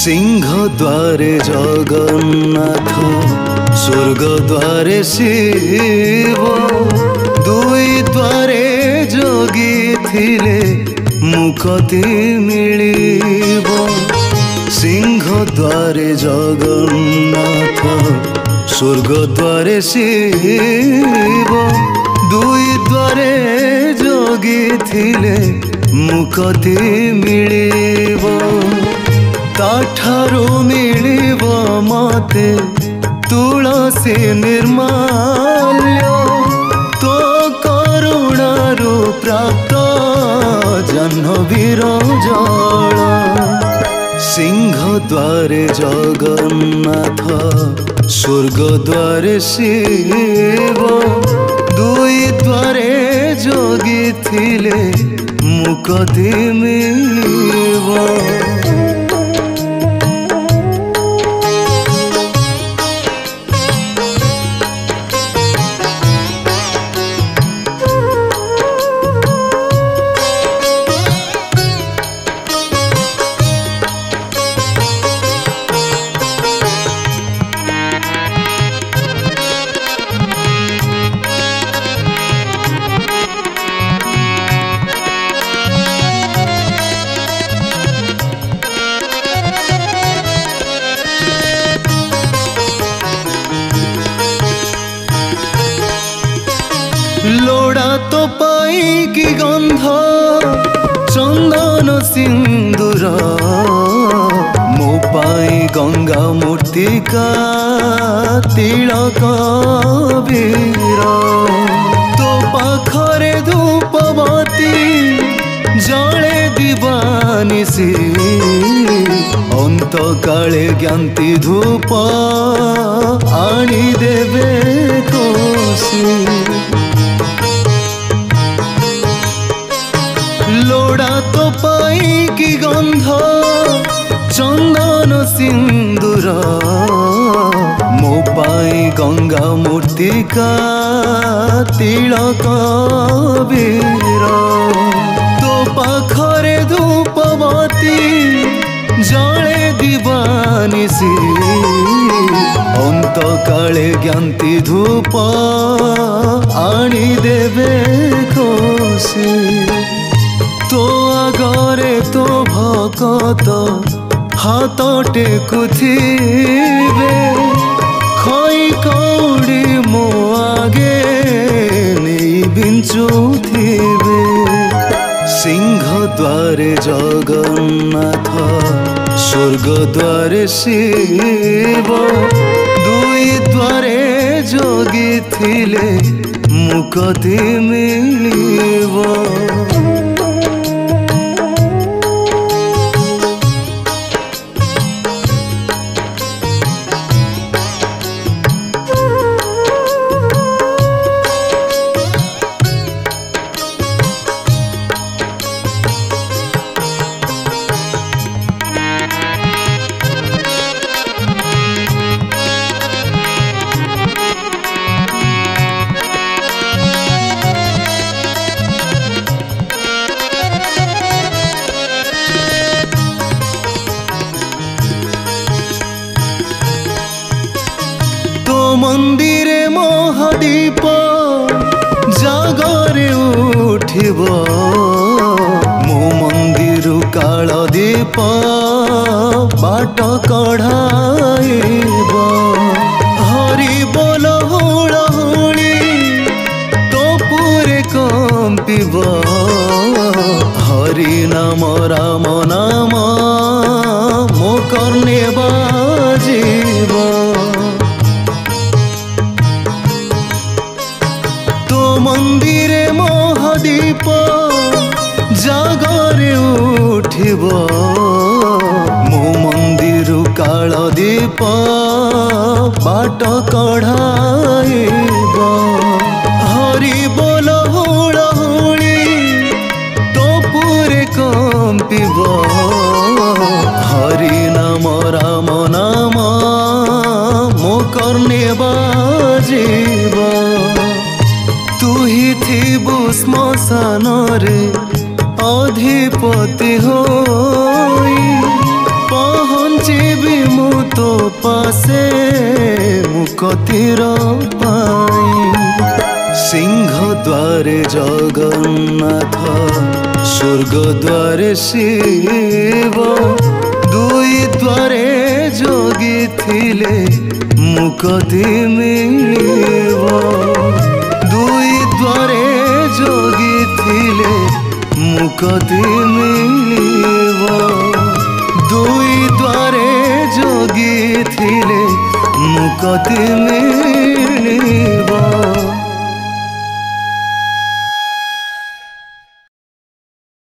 सिंह द्वारे जगन्नाथ स्वर्ग द्वारे शिव दुई द्वारे जोगी थिले मुक्ति मिलिब। सिंह द्वारे जगन्नाथ स्वर्ग द्वारे शिव दुई द्वारे जोगी थिले मुक्ति मिलिब। ताठारु मिलिब मते तुलसी निर्माल्य तो करुणारु प्राप्त जाह्नवीर जल। सिंह द्वारे जगन्नाथ स्वर्ग द्वारे शिव दुई द्वारे जोगी थिले मुक्ति मिलिब। लोड़ा तो पाई की गंध चंदन सिंदूर मो पाई गंगा मूर्तिका तिलक वीर। तो पाखरे धूपवती जले दिवानिसी अंत काले ज्ञाति धूप आनी देवे कोसी। लोड़ा तो पाई की गंध चंदन सिंदूर मो पाई गंगा मूर्तिका तिलक वीर। तो पाखरे धूपवती जले दिवानिसी अंत काले ज्ञाति धूप आनी देवे कोसी। तो आगरे तो भकत हाथ टेकुथिबे खई कौड़ी मो आगे नहीं बिंचुथिबे। सिंह द्वारे जगन्नाथ स्वर्ग द्वारे शिव दुई द्वारे जोगी थिले मुक्ति मिलिब। मंदिरे महादीप जागरे उठिब मो मंदिर काल दीप बाट कढ़ाइब। हरि बोल हुलहुली तो पूरे कंपिब हरि नाम राम नाम मो कर्णे बाजिब। मंदिरे महादीप जागरे उठिब मो मंदिर काल दीप बाट कढ़ाइब। हरि बोल हुलहुली तो पूरे कंपिब हरि नाम राम नाम मो कर्णे बाजिब। तू ही थिबु श्मशान रे अधिपति होई पहुँची तो पासे मुकतिर पाई सिंह द्वारे जगन्नाथ स्वर्ग द्वारे शिव दुई द्वारे जोगी थिले मुक्ति मिलिब दुई द्वारे जोगी थिले मुक्ति मिलिब दुई द्वारे जोगी थिले मुक्ति